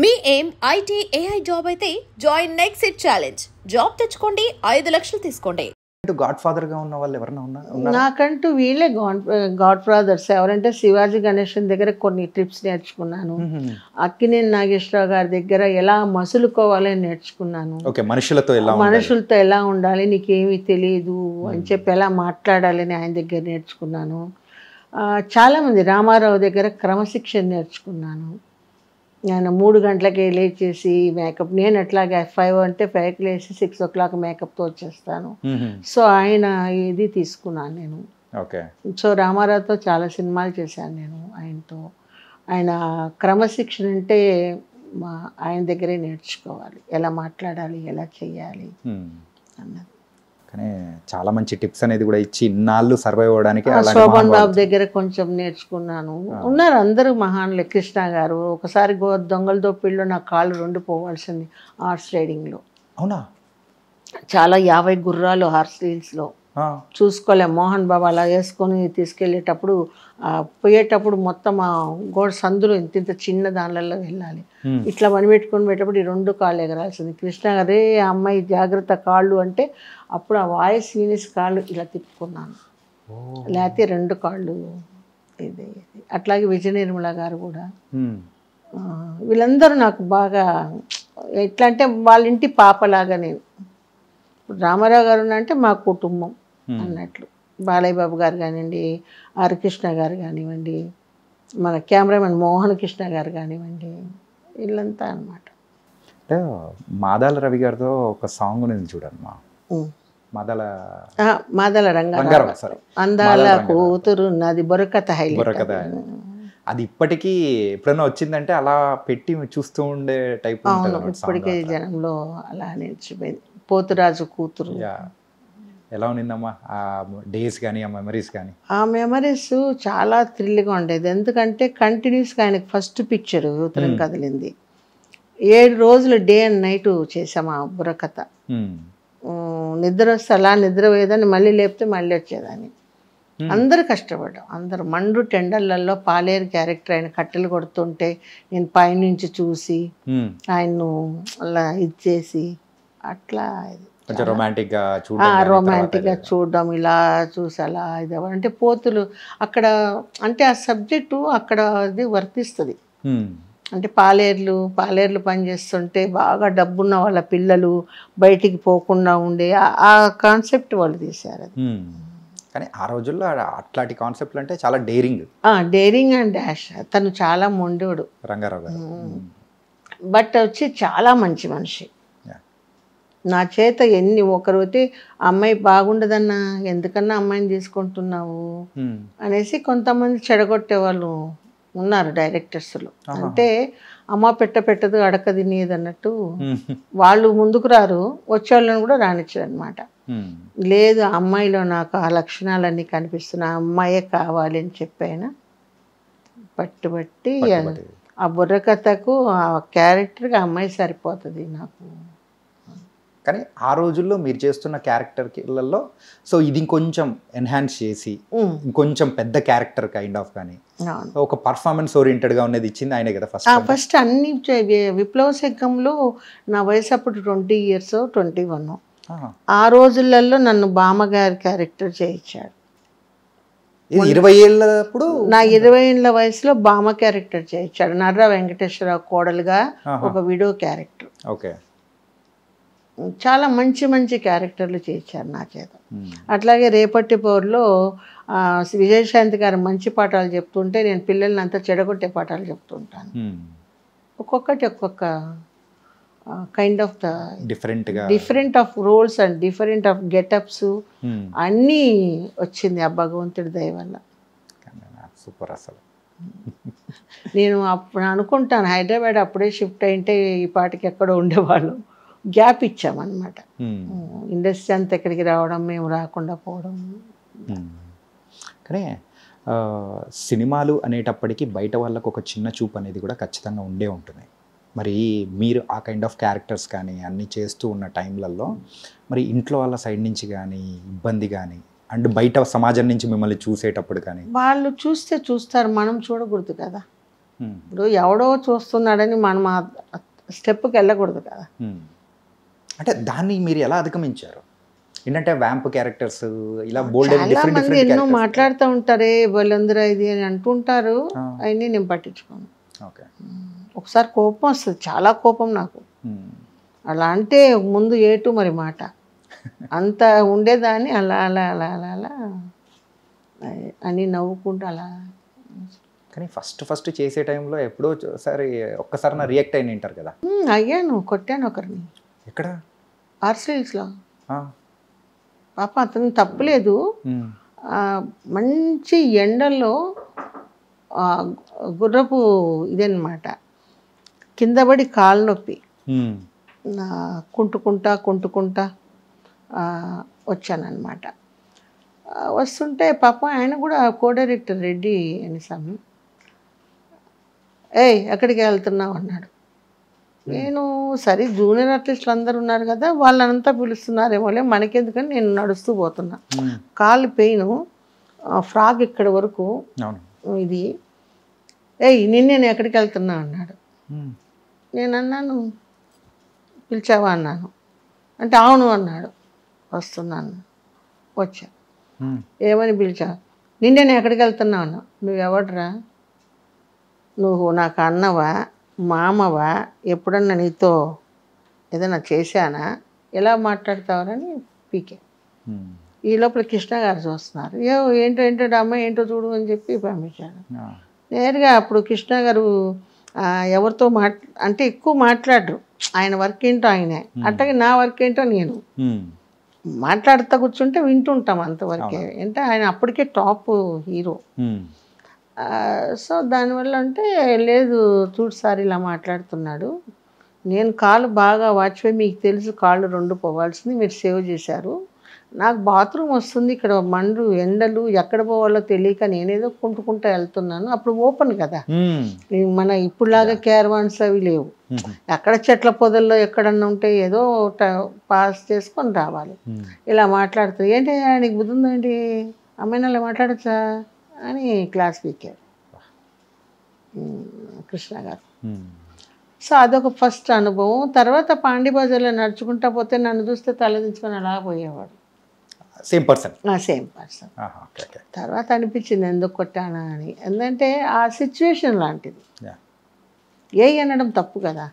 మీ ఏం IT AI job అయితే join next it challenge. Job తెచ్చుకోండి, 5 లక్షలు తీసుకోండి. గాడ్ ఫాదర్ గా ఉన్న వాళ్ళు ఎవరైనా ఉన్నారా? నాకంటూ వీళ్ళే గాడ్ ఫాదర్స్. ఎవరంటే శివాజీ గణేశన్ దగ్గర కొన్ని ట్రిప్స్ నేర్చుకున్నాను. అక్కినేని నాగేశ్వరరావు గారి దగ్గర ఎలా మసులుకోవాలని నేర్చుకున్నాను. మనుషులతో ఎలా ఉండాలి, నీకేమీ తెలియదు అని చెప్పి ఎలా మాట్లాడాలని ఆయన దగ్గర నేర్చుకున్నాను. చాలామంది రామారావు దగ్గర క్రమశిక్షణ నేర్చుకున్నాను. ఆయన 3 గంటలకే లేచేసి మేకప్, నేను అట్లాగే 5 అంటే 5కి లేచి 6 o'clock మేకప్తో వచ్చేస్తాను. సో ఆయన ఇది తీసుకున్నాను నేను. సో రామారావుతో చాలా సినిమాలు చేశాను నేను ఆయనతో. ఆయన క్రమశిక్షణ అంటే ఆయన దగ్గరే నేర్చుకోవాలి, ఎలా మాట్లాడాలి, ఎలా చెయ్యాలి అన్నది. కానీ చాలా మంచి టిప్స్ అనేది కూడా ఇచ్చి ఇన్నాళ్ళు సర్వైవ్ అవ్వడానికి శోభన్ బాబు దగ్గర కొంచెం నేర్చుకున్నాను. ఉన్నారు అందరూ మహానులే. కృష్ణ గారు ఒకసారి దొంగల దోపిడిలో నా కాళ్ళు 2 పోవాల్సింది హార్స్ రైడింగ్లో. అవునా? చాలా 50 గుర్రాలు హార్స్ రీల్స్లో చూసుకోలే. మోహన్ బాబు అలా వేసుకొని తీసుకెళ్ళేటప్పుడు పోయేటప్పుడు మొత్తం ఆ గోడ సందులో ఇంత చిన్న దానిలలో వెళ్ళాలి. ఇట్లా పని పెట్టుకొని పోయేటప్పుడు ఈ 2 కాళ్ళు ఎగరాల్సింది. కృష్ణ గారే అమ్మాయి జాగ్రత్త కాళ్ళు అంటే అప్పుడు ఆ వాయిస్ వినేసి కాళ్ళు ఇలా తిప్పుకున్నాను, లేకపోతే 2 కాళ్ళు ఇది. అట్లాగే విజయ నిర్మల గారు కూడా, వీళ్ళందరూ నాకు బాగా ఎట్లా అంటే వాళ్ళ ఇంటి పాపలాగా. నేను రామారావు గారు అంటే మా కుటుంబం అన్నట్లు. బాలయ్య బాబు గారు కానివ్వండి, ఆర్ కృష్ణ గారు కానివ్వండి, మన కెమెరామెన్ మోహన్ కృష్ణ గారు కానివ్వండి, వీళ్ళంతా అనమాట. అంటే మాదాల రవి గారితో ఒక సాంగ్ ఉంది చూడమ్మా, మాదల రంగారావు అందాల కూతురు నాది బొరకథ హైలైట్. అది ఇప్పటికీ ఎప్పుడైనా వచ్చిందంటే అలా పెట్టి చూస్తూ ఉండే టైప్. ఇప్పటికే జనంలో అలా నిలిచిపోయింది. పోతురాజు కూతురు ఎలా ఉన్నిందమ్మా ఆ డేస్ కానీ, ఆ మెమరీస్ కానీ? ఆ మెమరీస్ చాలా థ్రిల్గా ఉండేది. ఎందుకంటే కంటిన్యూస్గా ఆయనకు ఫస్ట్ పిక్చర్ యువతరం కదిలింది. 7 రోజులు డే అండ్ నైట్ చేసాము ఆ బుర్రకథ. నిద్ర వస్తే అలా నిద్ర పోయేదాన్ని, మళ్ళీ లేపితే మళ్ళీ వచ్చేదాన్ని. అందరూ కష్టపడ్డాం. అందరూ మండు టెండర్లలో పాలేరు క్యారెక్టర్ ఆయన కట్టెలు కొడుతుంటే నేను పైనుంచి చూసి ఆయన్ను అలా ఇది చేసి అట్లా రొమాంటిక్గా చూడడం, ఇలా చూసి అలా ఇది అంటే పోతులు అక్కడ అంటే ఆ సబ్జెక్టు అక్కడ అది వర్తిస్తుంది. అంటే పాలేర్లు పనిచేస్తుంటే బాగా డబ్బున్న వాళ్ళ పిల్లలు బయటికి పోకుండా ఉండే ఆ కాన్సెప్ట్ వాళ్ళు తీశారు. అది కానీ ఆ రోజుల్లో అట్లాంటి కాన్సెప్ట్లు అంటే చాలా డేరింగ్ అండ్ డాష్. తను చాలా మొండోడు రంగారావు గారు. బట్ వచ్చి చాలా మంచి మనిషి. నా చేత ఒకరు అయితే అమ్మాయి బాగుండదన్నా, ఎందుకన్నా అమ్మాయిని తీసుకుంటున్నావు అనేసి కొంతమంది చెడగొట్టే వాళ్ళు ఉన్నారు డైరెక్టర్స్లో. అంటే అమ్మ పెట్టదు అడక తినేది అన్నట్టు వాళ్ళు ముందుకు రారు, వచ్చేవాళ్ళని కూడా రానిచ్చారు అనమాట. లేదు అమ్మాయిలో నాకు ఆ లక్షణాలన్నీ కనిపిస్తున్నాయి, అమ్మాయే కావాలి అని చెప్పాను. పట్టుబట్టి ఆ బుర్రకథకు ఆ క్యారెక్టర్కి అమ్మాయి సరిపోతుంది నాకు. కానీ ఆ రోజుల్లో మీరు చేస్తున్న క్యారెక్టర్లలో సో ఇది ఇంకొంచెం ఎన్హాన్స్ చేసి ఇంకొంచెం పెద్ద క్యారెక్టర్ కైండ్ ఆఫ్ కానీ ఒక పర్ఫార్మెన్స్ ఓరియంటెడ్గా ఉన్నది ఇచ్చింది ఆయనే కదా ఫస్ట్ అన్ని. విప్లవ శంఖంలో నా వయసు అప్పుడు 20 years 21. ఆ రోజులలో నన్ను బామ్మగారి క్యారెక్టర్ చేయించాడు. 20 ఏళ్ళప్పుడు నా 20 ఏళ్ళ వయసులో బామ్మ క్యారెక్టర్ చేయించాడు. నర్రా వెంకటేశ్వరరావు కోడలుగా ఒక విడో క్యారెక్టర్. ఓకే, చాలా మంచి క్యారెక్టర్లు చేయించారు నా చేత. అట్లాగే రేపటి పౌర్లో విజయశాంతి గారు మంచి పాఠాలు చెప్తుంటే నేను పిల్లల్ని అంతా చెడగొట్టే పాఠాలు చెప్తుంటాను. ఒక్కొక్కటి ఒక్కొక్క kind of different of roles and different of getups అన్నీ వచ్చింది ఆ భగవంతుడి దయ వల్ల. సూపర్. అసలు నేను అప్పుడు అనుకుంటాను హైదరాబాద్ అప్పుడే షిఫ్ట్ అయింటే ఈ పాటికి ఎక్కడో ఉండేవాళ్ళు. గ్యాప్ ఇచ్చామన్నమాట. ఇండస్ట్రీ అంతా ఎక్కడికి రావడం, మేము రాకుండా పోవడం. కానీ సినిమాలు అనేటప్పటికీ బయట వాళ్ళకు ఒక చిన్న చూపు అనేది కూడా ఖచ్చితంగా ఉండే ఉంటుంది. మరి మీరు ఆ కైండ్ ఆఫ్ క్యారెక్టర్స్ కానీ అన్నీ చేస్తూ ఉన్న టైంలలో మరి ఇంట్లో వాళ్ళ సైడ్ నుంచి కానీ ఇబ్బంది కానీ అండ్ బయట సమాజం నుంచి మిమ్మల్ని చూసేటప్పుడు కానీ? వాళ్ళు చూస్తే చూస్తారు, మనం చూడకూడదు కదా. ఇప్పుడు ఎవడో చూస్తున్నాడని మనం ఆ స్టెప్కి వెళ్ళకూడదు కదా. అంటే దాన్ని మీరు ఎలా అధిగమించారు? ఏంటంటే వ్యాంప్ క్యారెక్టర్స్ ఇలా బోల్డ్ చాలా మంది ఎన్నో మాట్లాడుతూ ఉంటారే బలందరూ ఇది అని అంటుంటారు, అవన్నీ నేను పట్టించుకోను. ఓకే. ఒకసారి కోపం వస్తుంది, చాలా కోపం నాకు. అలా అంటే ముందు ఏటు మరి మాట అంత ఉండేదాన్ని. అలా అలా అలా అలా అలా అని నవ్వుకుంటూ అలా. కానీ ఫస్ట్ చేసే టైంలో ఎప్పుడో ఒక్కసారి నా రియాక్ట్ అయిన ఉంటారు కదా? అయ్యాను, కొట్టాను ఒకరిని. ఎక్కడ? ఆర్సిల్స్లో. పాప అతను తప్పులేదు. మంచి ఎండల్లో గుర్రపు ఇదన్నమాట, కింద పడి కాలు నొప్పి కుంటుకుంటా వచ్చానన్నమాట. వస్తుంటే పాపం ఆయన కూడా కో డైరెక్టర్ రెడ్డి అని స్వామి, ఎక్కడికి వెళ్తున్నావు అన్నాడు. నేను సరే జూనియర్ ఆర్టిస్టులు అందరు ఉన్నారు కదా, వాళ్ళంతా పిలుస్తున్నారేమోలే మనకెందుకని నేను నడుస్తూ పోతున్నా. కాలు పెయిన్, ఫ్రాక్ ఇక్కడ వరకు ఇది. నేను ఎక్కడికి వెళ్తున్నా అన్నాడు. నేను అన్నాను పిలిచావా అన్నాను. అంటే అవును అన్నాడు. వస్తున్నాను. వచ్చా. ఏమని పిలిచా? నేను ఎక్కడికి వెళ్తున్నా అన్నా. నువ్వెవడరా? నువ్వు నాకు అన్నవా, మామవా, ఎప్పుడన్నా నీతో ఏదైనా చేశానా, ఎలా మాట్లాడతావని పీకే. ఈ లోపల కృష్ణ గారు చూస్తున్నారు. ఏంటో అమ్మ ఏంటో చూడు అని చెప్పి పంపించాడు. నేరుగా అప్పుడు కృష్ణ గారు ఎవరితో అంటే ఎక్కువ మాట్లాడరు, ఆయన వర్క్ ఏంటో ఆయనే, అట్టగే నా వర్క్ ఏంటో నేను మాట్లాడుతూ కూర్చుంటే వింటుంటాం అంతవరకే. అంటే ఆయన అప్పటికే టాప్ హీరో. సో దానివల్ల అంటే లేదు చూడు సార్ ఇలా మాట్లాడుతున్నాడు, నేను కాలు బాగా వాచిపోయి మీకు తెలుసు కాళ్ళు 2 పోవాల్సింది, మీరు సేవ్ చేశారు. నాకు బాత్రూమ్ వస్తుంది, ఇక్కడ మండు ఎండలు ఎక్కడ పోవాలో తెలియక నేనేదో కుంటుకుంటూ వెళ్తున్నాను. అప్పుడు ఓపెన్ కదా, మన ఇప్పుడులాగా క్యారవాన్స్ అవి లేవు. ఎక్కడ చెట్ల పొదల్లో ఎక్కడన్నా ఉంటే ఏదో పాస్ చేసుకొని రావాలి. ఇలా మాట్లాడుతుంది. ఏంటి నీకు బుద్ధి ఉందండి, అమ్మాయిని అలా మాట్లాడచ్చా అని క్లాస్ పీకారు కృష్ణ గారు. సో అదొక ఫస్ట్ అనుభవం. తర్వాత పాండి బజార్లో నడుచుకుంటా పోతే నన్ను చూస్తే తలదించుకొని అలా పోయేవాడు. Same person. తర్వాత అనిపించింది ఎందుకు కొట్టానా అని. ఎందుకంటే ఆ సిచ్యువేషన్ లాంటిది. అనడం తప్పు కదా.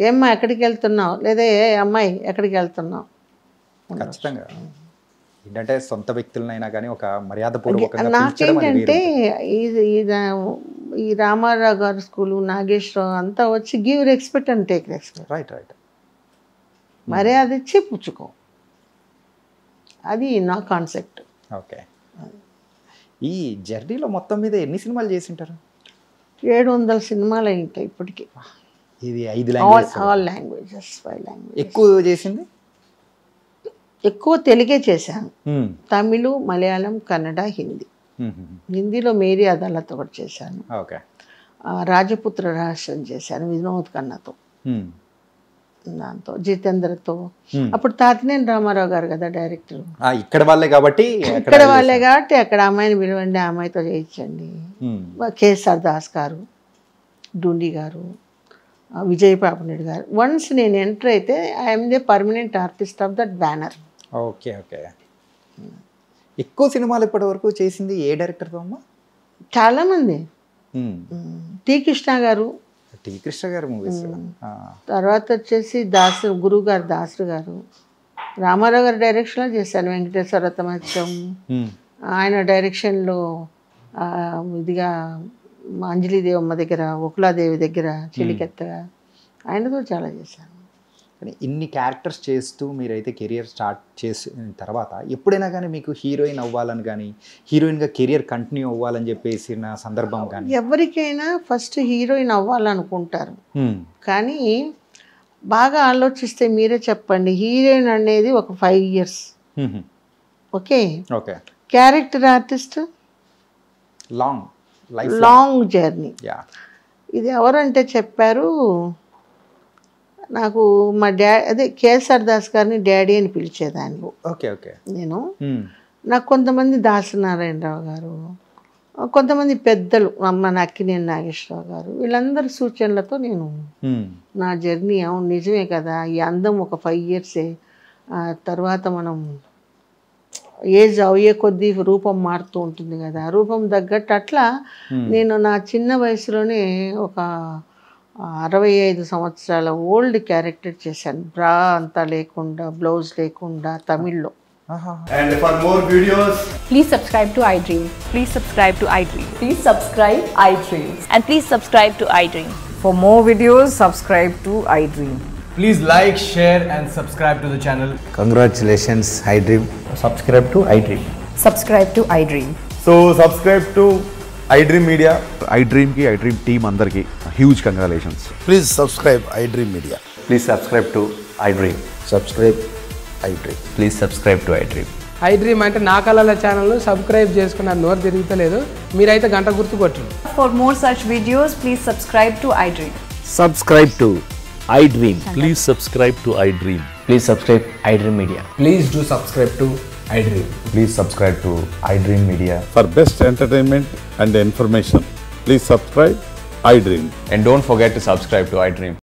ఏమ్మా ఎక్కడికి వెళ్తున్నావు, లేదా అమ్మాయి ఎక్కడికి వెళ్తున్నావు. ఖచ్చితంగా ఏంటంటే సొంత వ్యక్తులనైనా కానీ ఒక మర్యాదపూర్వకంగా. నాకేంటంటే ఈ రామారావు గారు స్కూలు, నాగేశ్వరరావు అంతా వచ్చి give respect and take respect. Right. మర్యాద ఇచ్చి పుచ్చుకో, అది నా కాన్సెప్ట్. ఓకే. ఈ జర్నీలో మొత్తం మీద ఎన్ని సినిమాలు చేసింటారు? 700 సినిమాలు అయి ఉంటాయి ఇప్పటికి. ఇది 5 లాంగ్వేజెస్, ఆల్ లాంగ్వేజెస్, 5 లాంగ్వేజెస్. ఎక్కువ చేసింది? ఎక్కువ తెలుగే చేశాను. తమిళ్, మలయాళం, కన్నడ, హిందీ. హిందీలో మేరీ అదాలత్ ఒకటి చేశాను. ఓకే. రాజపుత్ర రహస్యం చేశాను వినోద్ ఖన్నాతో, దాంతో జితేంద్రతో. అప్పుడు తాతినేని రామారావు గారు కదా డైరెక్టర్. ఇక్కడ వాళ్ళే కాబట్టి అక్కడ అమ్మాయిని పిలవండి, ఆ అమ్మాయితో చేయించండి. కేఎస్ఆర్ దాస్ గారు, డూండి గారు, విజయ్ పాపనాయుడు గారు. వన్స్ నేను ఎంటర్ అయితే I'm the permanent artist of that banner. Okay. ఎక్కువ సినిమాలు ఇప్పటి వరకు చేసింది ఏ డైరెక్టర్తో అమ్మా? చాలామంది. టి కృష్ణ గారు మూవీస్. తర్వాత వచ్చేసి గురువు గారు దాసు గారు, రామారావు గారి డైరెక్షన్లో చేశాను. వెంకటేశ్వర తమత్యం ఆయన డైరెక్షన్లో ఇదిగా అంజలిదేవమ్మ దగ్గర, ఒకలాదేవి దగ్గర చెలికెత్తగా ఆయనతో చాలా చేశాను. కానీ ఇన్ని క్యారెక్టర్స్ చేస్తూ మీరైతే కెరియర్ స్టార్ట్ చేసిన తర్వాత ఎప్పుడైనా కానీ మీకు హీరోయిన్ అవ్వాలని కానీ, హీరోయిన్గా కెరియర్ కంటిన్యూ అవ్వాలని చెప్పేసిన సందర్భం కానీ? ఎవరికైనా ఫస్ట్ హీరోయిన్ అవ్వాలనుకుంటారు, కానీ బాగా ఆలోచిస్తే మీరే చెప్పండి. హీరోయిన్ అనేది ఒక 5 years. Okay. Character artist long journey. ఇది ఎవరంటే చెప్పారు నాకు, మా అదే కేఎస్ఆర్ దాస్ గారిని డాడీ అని పిలిచేదాన్ని నేను. నాకు కొంతమంది దాసనారాయణరావు గారు, కొంతమంది పెద్దలు మన అక్కినేని నాగేశ్వరరావు గారు వీళ్ళందరి సూచనలతో నేను నా జర్నీ అవును నిజమే కదా ఈ అందం ఒక 5 ఇయర్సే తర్వాత మనం ఏజ్ అయ్యే కొద్దీ రూపం మారుతూ ఉంటుంది కదా రూపం తగ్గట్టు అట్లా నేను నా చిన్న వయసులోనే ఒక 65 సంవత్సరాల ఓల్డ్ క్యారెక్టర్ చేశాను బ్రా అంతా లేకుండా బ్లౌజ్ లేకుండా తమిళ్లో. And for more videos, please subscribe to iDream. Please subscribe to iDream. Please subscribe iDream. And please subscribe to iDream. For more videos, subscribe to iDream. please like, share and subscribe to the channel. Congratulations, iDream. Subscribe to iDream. Subscribe to iDream. So subscribe to iDream Media. iDream ki iDream team andarki huge congratulations. Please subscribe iDream Media. Please subscribe to iDream. Subscribe iDream. Please subscribe to iDream. iDream అంటే నా కళల channel subscribe చేసుకున్న నోరు తిరుగుతలేదు మీరైతే గంట గుర్తు కొట్టండి. For more such videos, please subscribe to iDream. Subscribe to iDream. Please subscribe to iDream. Please subscribe iDream Media. Please do subscribe to iDream. Please subscribe to iDream Media. For best entertainment and information, please subscribe iDream. And don't forget to subscribe to iDream.